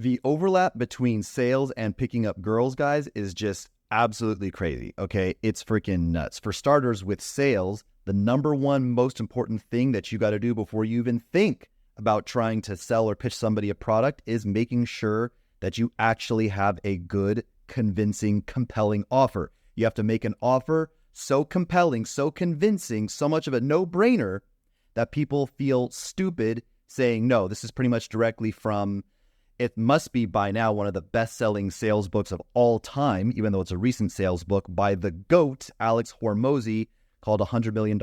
The overlap between sales and picking up girls, guys, is just absolutely crazy, okay? It's freaking nuts. For starters, with sales, the number one most important thing that you got to do before you even think about trying to sell or pitch somebody a product is making sure that you actually have a good, convincing, compelling offer. You have to make an offer so compelling, so convincing, so much of a no-brainer that people feel stupid saying no. This is pretty much directly from, it must be by now one of the best-selling sales books of all time, even though it's a recent sales book, by the GOAT, Alex Hormozy, called $100 Million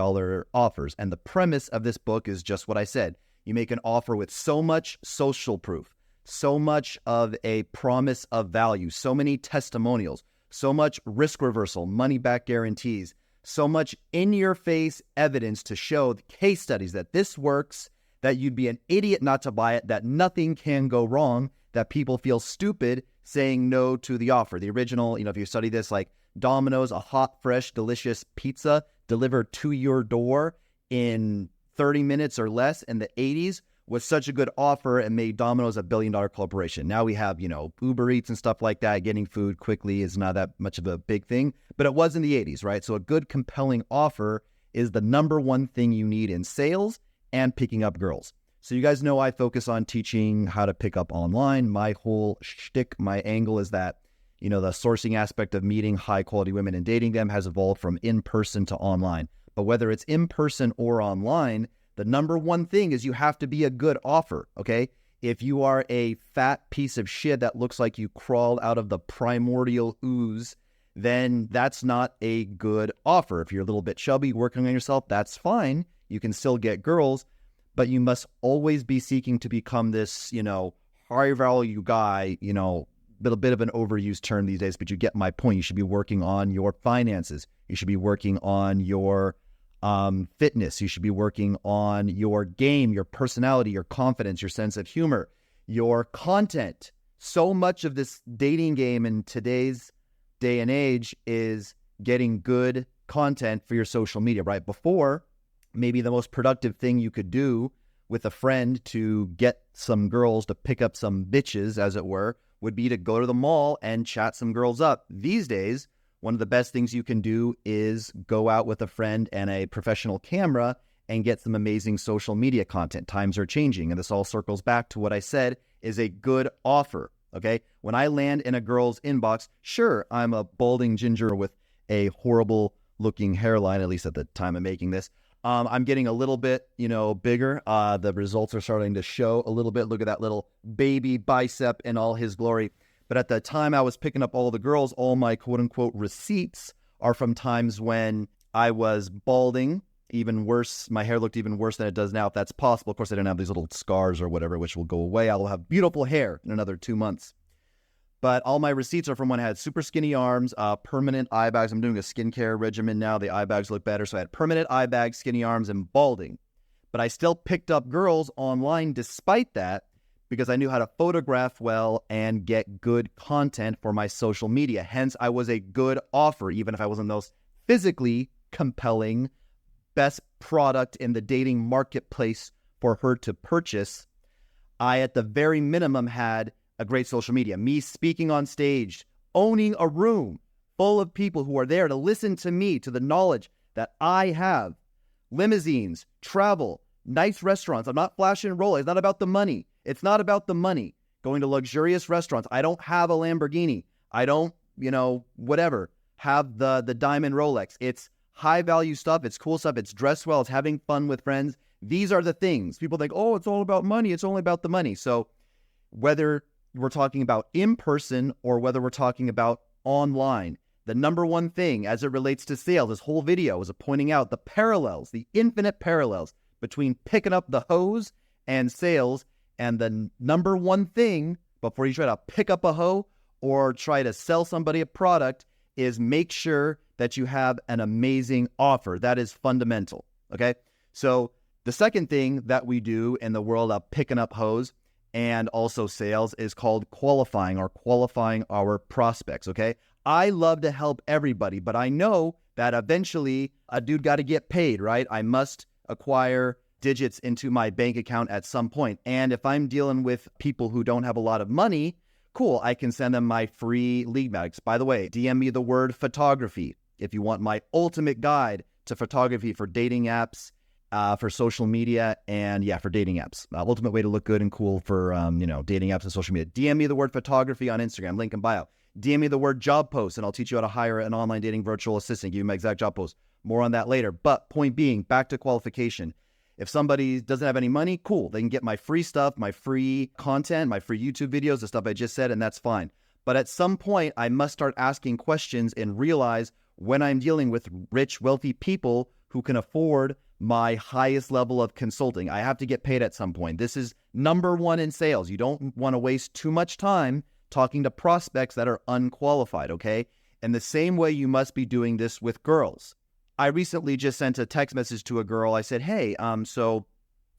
Offers. And the premise of this book is just what I said. You make an offer with so much social proof, so much of a promise of value, so many testimonials, so much risk reversal, money-back guarantees, so much in-your-face evidence to show the case studies that this works, that you'd be an idiot not to buy it, that nothing can go wrong, that people feel stupid saying no to the offer. The original, if you study this, like Domino's, a hot, fresh, delicious pizza delivered to your door in 30 minutes or less in the 80s was such a good offer and made Domino's a billion-dollar corporation. Now we have, Uber Eats and stuff like that. Getting food quickly is not that much of a big thing, but it was in the 80s, right? So a good, compelling offer is the number one thing you need in sales and picking up girls. So you guys know I focus on teaching how to pick up online. My whole shtick, my angle is that, the sourcing aspect of meeting high-quality women and dating them has evolved from in-person to online. But whether it's in-person or online, the number one thing is you have to be a good offer, okay? If you are a fat piece of shit that looks like you crawled out of the primordial ooze, then that's not a good offer. If you're a little bit chubby, working on yourself, that's fine. You can still get girls, but you must always be seeking to become this, high-value guy, a bit of an overused term these days, but you get my point. You should be working on your finances. You should be working on your fitness. You should be working on your game, your personality, your confidence, your sense of humor, your content. So much of this dating game in today's day and age is getting good content for your social media, right? Before, maybe the most productive thing you could do with a friend to get some girls to pick up some bitches, as it were, would be to go to the mall and chat some girls up. These days, one of the best things you can do is go out with a friend and a professional camera and get some amazing social media content. Times are changing, and this all circles back to what I said is a good offer, okay? When I land in a girl's inbox, sure, I'm a balding ginger with a horrible-looking hairline, at least at the time of making this. I'm getting a little bit, bigger. The results are starting to show a little bit. Look at that little baby bicep in all his glory. But at the time I was picking up all the girls, all my quote-unquote receipts are from times when I was balding, even worse. My hair looked even worse than it does now, if that's possible. Of course, I didn't have these little scars or whatever, which will go away. I will have beautiful hair in another 2 months. But all my receipts are from when I had super skinny arms, permanent eye bags. I'm doing a skincare regimen now. The eye bags look better. So I had permanent eye bags, skinny arms, and balding. But I still picked up girls online despite that because I knew how to photograph well and get good content for my social media. Hence, I was a good offer, even if I wasn't the most physically compelling, best product in the dating marketplace for her to purchase. I, at the very minimum, had a great social media. Me speaking on stage, owning a room full of people who are there to listen to me, to the knowledge that I have. Limousines, travel, nice restaurants. I'm not flashing and rolling. It's not about the money. It's not about the money. Going to luxurious restaurants. I don't have a Lamborghini. I don't, whatever, have the diamond Rolex. It's high value stuff. It's cool stuff. It's dressed well. It's having fun with friends. These are the things. People think, oh, it's all about money. It's only about the money. So whether we're talking about in person or whether we're talking about online, the number one thing as it relates to sales, this whole video is pointing out the parallels, the infinite parallels between picking up the hose and sales. And the number one thing before you try to pick up a hoe or try to sell somebody a product is make sure that you have an amazing offer. That is fundamental, okay? So the second thing that we do in the world of picking up hoes and also sales is called qualifying our prospects, okay? I love to help everybody, but I know that eventually a dude got to get paid, right? I must acquire digits into my bank account at some point. And if I'm dealing with people who don't have a lot of money, cool, I can send them my free lead mags. By the way, DM me the word photography if you want my ultimate guide to photography for dating apps, for social media, and for dating apps. Ultimate way to look good and cool for, dating apps and social media. DM me the word photography on Instagram, link in bio. DM me the word job post, and I'll teach you how to hire an online dating virtual assistant, give you my exact job post. More on that later. But point being, back to qualification. If somebody doesn't have any money, cool. They can get my free stuff, my free content, my free YouTube videos, the stuff I just said, and that's fine. But at some point, I must start asking questions and realize when I'm dealing with rich, wealthy people who can afford my highest level of consulting, I have to get paid at some point. This is number one in sales. You don't want to waste too much time talking to prospects that are unqualified, okay? And the same way you must be doing this with girls. I recently just sent a text message to a girl. I said, hey, so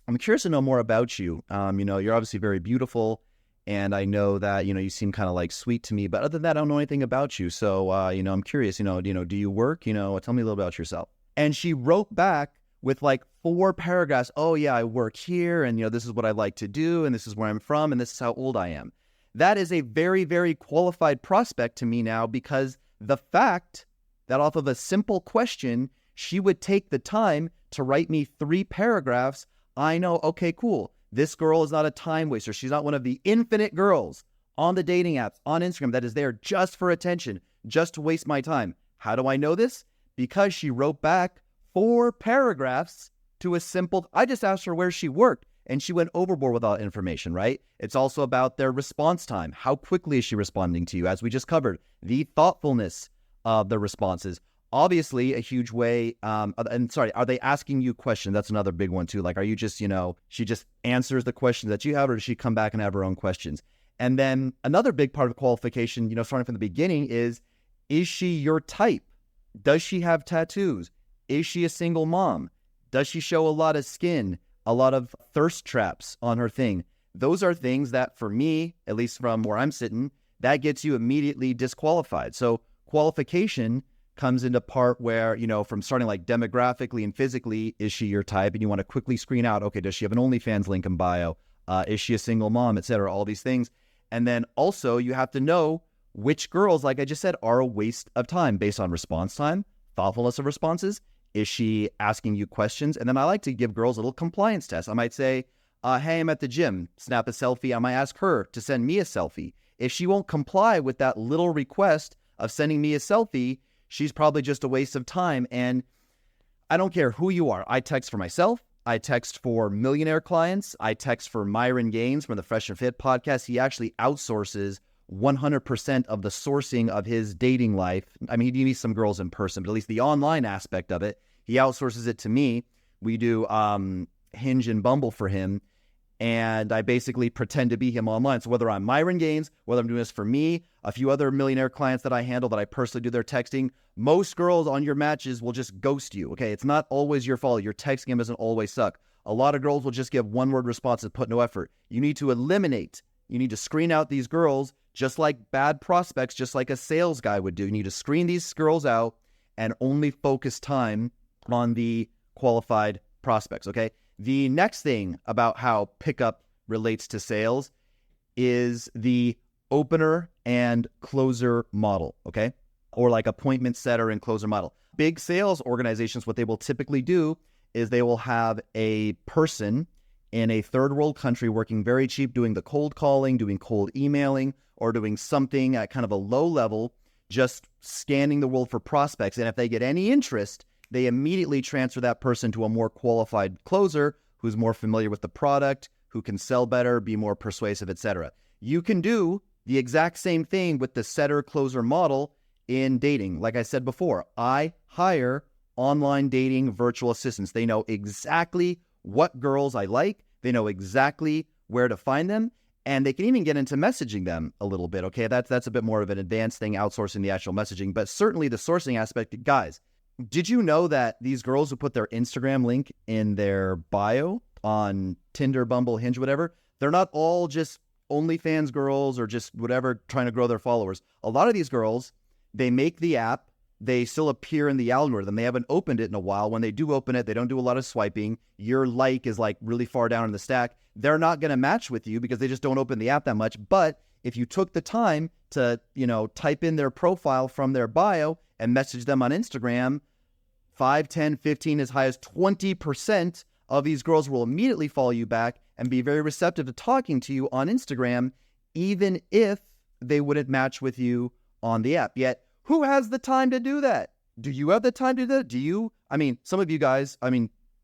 I'm curious to know more about you. You're obviously very beautiful, and I know that, you seem kind of like sweet to me, but other than that, I don't know anything about you. So, I'm curious, do you work? Tell me a little about yourself. And she wrote back with like 4 paragraphs. Oh yeah, I work here, and, this is what I like to do, and this is where I'm from, and this is how old I am. That is a very, very qualified prospect to me now, because the fact that off of a simple question, she would take the time to write me 3 paragraphs. I know, okay, cool. This girl is not a time waster. She's not one of the infinite girls on the dating apps, on Instagram, that is there just for attention, just to waste my time. How do I know this? Because she wrote back 4 paragraphs to a simple, I just asked her where she worked, and she went overboard with all that information, right? It's also about their response time. How quickly is she responding to you? As we just covered, the thoughtfulness of the responses. Obviously, a huge way, are they asking you questions? That's another big one too. Like, are you just, she just answers the questions that you have, or does she come back and have her own questions? And then another big part of qualification, starting from the beginning is she your type? Does she have tattoos? Is she a single mom? Does she show a lot of skin, a lot of thirst traps on her thing? Those are things that, for me, at least from where I'm sitting, that gets you immediately disqualified. So qualification comes into part where, from starting like demographically and physically, is she your type? And you want to quickly screen out, okay, does she have an OnlyFans link in bio? Is she a single mom, etc., all these things. And then also you have to know which girls, like I just said, are a waste of time based on response time, thoughtfulness of responses. Is she asking you questions? And then I like to give girls a little compliance test. I might say, hey, I'm at the gym, snap a selfie. I might ask her to send me a selfie. If she won't comply with that little request of sending me a selfie, she's probably just a waste of time. And I don't care who you are. I text for myself. I text for millionaire clients. I text for Myron Gaines from the Fresh and Fit podcast. He actually outsources 100% of the sourcing of his dating life. I mean, he meets some girls in person, but at least the online aspect of it, he outsources it to me. We do Hinge and Bumble for him. And I basically pretend to be him online. So whether I'm Myron Gaines, whether I'm doing this for me, a few other millionaire clients that I handle that I personally do their texting, most girls on your matches will just ghost you, okay? It's not always your fault. Your text game doesn't always suck. A lot of girls will just give one-word responses, put no effort. You need to eliminate. You need to screen out these girls just like bad prospects, just like a sales guy would do. You need to screen these girls out and only focus time on the qualified prospects, okay? The next thing about how pickup relates to sales is the opener and closer model, okay? Or like appointment setter and closer model. Big sales organizations, what they will typically do is they will have a person in a third world country working very cheap, doing the cold calling, doing cold emailing, or doing something at kind of a low level, just scanning the world for prospects. And if they get any interest, they immediately transfer that person to a more qualified closer who's more familiar with the product, who can sell better, be more persuasive, etc. You can do the exact same thing with the setter-closer model in dating. Like I said before, I hire online dating virtual assistants. They know exactly what girls I like. They know exactly where to find them. And they can even get into messaging them a little bit, okay? That's a bit more of an advanced thing, outsourcing the actual messaging. But certainly the sourcing aspect, guys, did you know that these girls who put their Instagram link in their bio on Tinder, Bumble, Hinge, whatever, they're not all just OnlyFans girls or just whatever trying to grow their followers. A lot of these girls, they make the app they still appear in the algorithm. They haven't opened it in a while. When they do open it, they don't do a lot of swiping. Your like is like really far down in the stack. They're not going to match with you because they just don't open the app that much. But if you took the time to, type in their profile from their bio and message them on Instagram, 5, 10, 15, as high as 20% of these girls will immediately follow you back and be very receptive to talking to you on Instagram, even if they wouldn't match with you on the app. Yet, who has the time to do that? Do you have the time to do that? Do you? Some of you guys,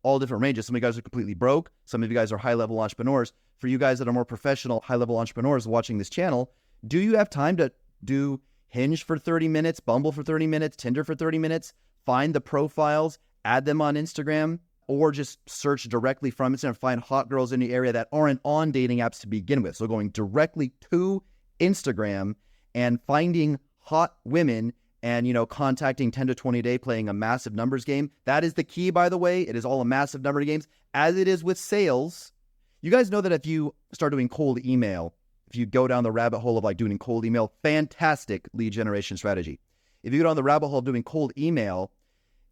all different ranges. Some of you guys are completely broke. Some of you guys are high-level entrepreneurs. For you guys that are more professional, high-level entrepreneurs watching this channel, do you have time to do Hinge for 30 minutes, Bumble for 30 minutes, Tinder for 30 minutes, find the profiles, add them on Instagram, or just search directly from Instagram, find hot girls in the area that aren't on dating apps to begin with? So going directly to Instagram and finding hot women and, contacting 10 to 20 a day, playing a massive numbers game. That is the key, by the way. It is all a massive number of games, as it is with sales. You guys know that if you start doing cold email, if you go down the rabbit hole of like doing cold email, fantastic lead generation strategy. If you go down the rabbit hole of doing cold email,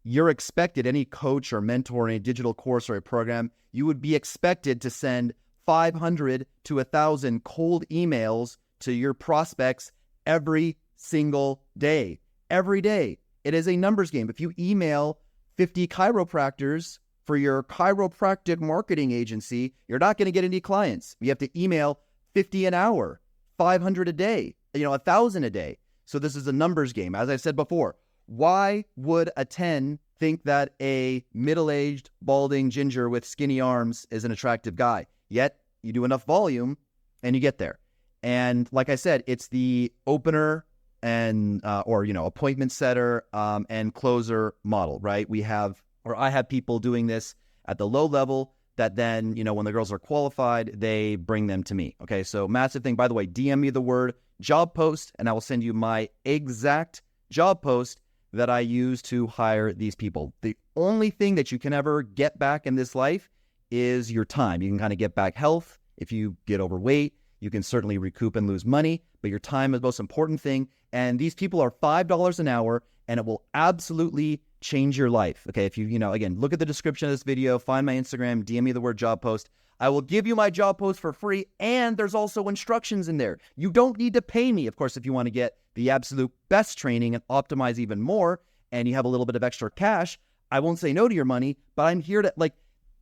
you're expected, any coach or mentor in a digital course or a program, you would be expected to send 500 to 1,000 cold emails to your prospects every single day. Every day. It is a numbers game. If you email 50 chiropractors for your chiropractic marketing agency, you're not going to get any clients. You have to email 50 an hour, 500 a day, 1,000 a day. So this is a numbers game. As I said before, why would a 10 think that a middle-aged, balding ginger with skinny arms is an attractive guy? Yet you do enough volume and you get there. And like I said, it's the opener and appointment setter and closer model, right? I have people doing this at the low level that then, when the girls are qualified, they bring them to me. Okay, so massive thing. By the way, DM me the word job post and I will send you my exact job post that I use to hire these people. The only thing that you can ever get back in this life is your time. You can kind of get back health. If you get overweight, you can certainly recoup and lose money, but your time is the most important thing. And these people are $5 an hour, and it will absolutely change your life. Okay, if you, again, look at the description of this video, find my Instagram, DM me the word job post. I will give you my job post for free, and there's also instructions in there. You don't need to pay me, of course, if you want to get the absolute best training and optimize even more, and you have a little bit of extra cash. I won't say no to your money, but I'm here to,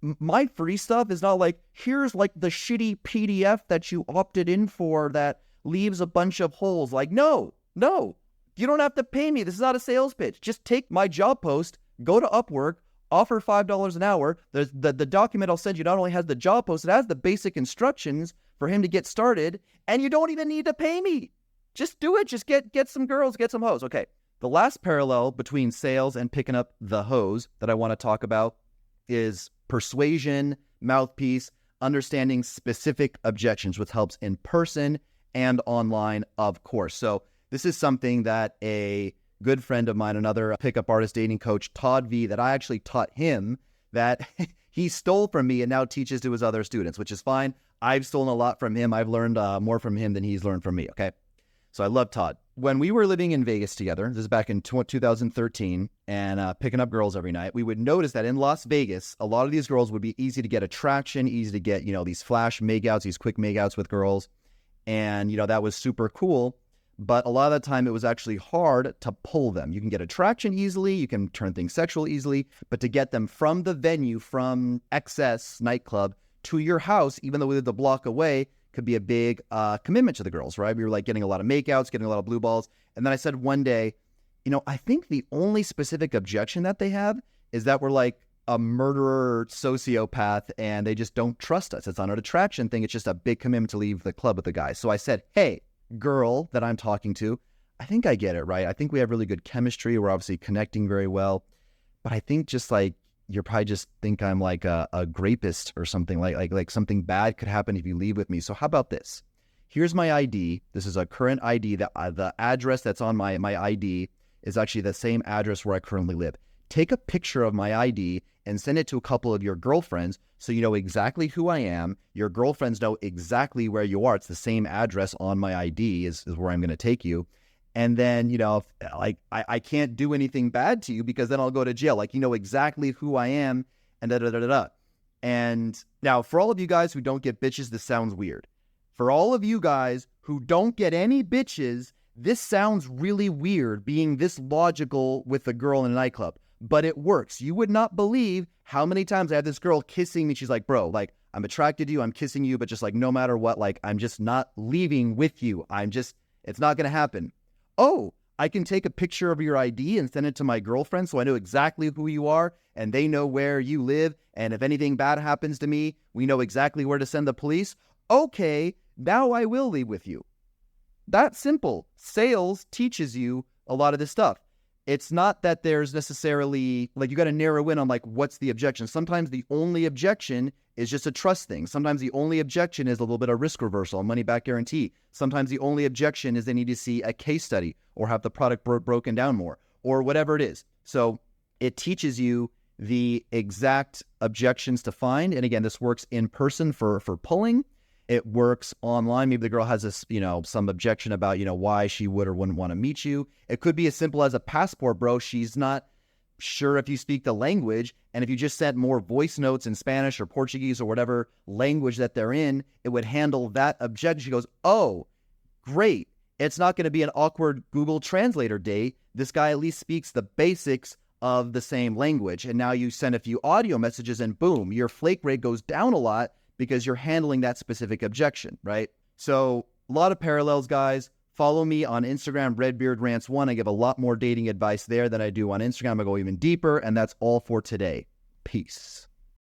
my free stuff is not like, here's like the shitty PDF that you opted in for that leaves a bunch of holes. Like, no, you don't have to pay me. This is not a sales pitch. Just take my job post, go to Upwork, offer $5 an hour. The document I'll send you not only has the job post, it has the basic instructions for him to get started, and you don't even need to pay me. Just do it. Just get some girls, get some hoes. Okay. The last parallel between sales and picking up the hoes that I want to talk about is persuasion, mouthpiece, understanding specific objections, which helps in person and online, of course. So this is something that a good friend of mine, another pickup artist dating coach, Todd V, that I actually taught him, that he stole from me and now teaches to his other students, which is fine. I've stolen a lot from him. I've learned more from him than he's learned from me, okay? So I love Todd. When we were living in Vegas together, this is back in 2013, and picking up girls every night, we would notice that in Las Vegas, a lot of these girls would be easy to get attraction, easy to get, these flash makeouts, these quick makeouts with girls. And, that was super cool. But a lot of the time it was actually hard to pull them. You can get attraction easily, you can turn things sexual easily, but to get them from the venue, from XS nightclub to your house, even though we lived a block away, could be a big commitment to the girls, right? We were like getting a lot of makeouts, getting a lot of blue balls. And then I said one day, I think the only specific objection that they have is that we're like a murderer sociopath and they just don't trust us. It's not an attraction thing. It's just a big commitment to leave the club with the guys. So I said, hey, girl that I'm talking to, I think I get it, right? I think we have really good chemistry. We're obviously connecting very well. But I think just like, you probably just think I'm like a rapist or something, like something bad could happen if you leave with me. So how about this? Here's my ID. This is a current ID. That the address that's on my ID is actually the same address where I currently live. Take a picture of my ID and send it to a couple of your girlfriends so you know exactly who I am. Your girlfriends know exactly where you are. It's the same address on my ID is where I'm going to take you. And then, I can't do anything bad to you because then I'll go to jail. Like, you know exactly who I am and da-da-da-da-da. And now for all of you guys who don't get bitches, this sounds weird. For all of you guys who don't get any bitches, this sounds really weird being this logical with a girl in a nightclub, but it works. You would not believe how many times I had this girl kissing me. She's like, bro, like, I'm attracted to you. I'm kissing you, but just like, no matter what, like, I'm just not leaving with you. It's not going to happen. Oh, I can take a picture of your ID and send it to my girlfriend so I know exactly who you are and they know where you live. And if anything bad happens to me, we know exactly where to send the police. Okay, now I will leave with you. That's simple. Sales teaches you a lot of this stuff. It's not that there's necessarily, like, you got to narrow in on, like, what's the objection. Sometimes the only objection is just a trust thing. Sometimes the only objection is a little bit of risk reversal, a money back guarantee. Sometimes the only objection is they need to see a case study or have the product broken down more or whatever it is. So it teaches you the exact objections to find. And again, this works in person for pulling. It works online. Maybe the girl has this, some objection about, why she would or wouldn't want to meet you. It could be as simple as a passport, bro. She's not sure if you speak the language. And if you just sent more voice notes in Spanish or Portuguese or whatever language that they're in, it would handle that objection. She goes, oh, great. It's not going to be an awkward Google Translator day. This guy at least speaks the basics of the same language. And now you send a few audio messages and boom, your flake rate goes down a lot because you're handling that specific objection, right? So a lot of parallels, guys. Follow me on Instagram, RedbeardRants1. I give a lot more dating advice there than I do on Instagram. I go even deeper, and that's all for today. Peace.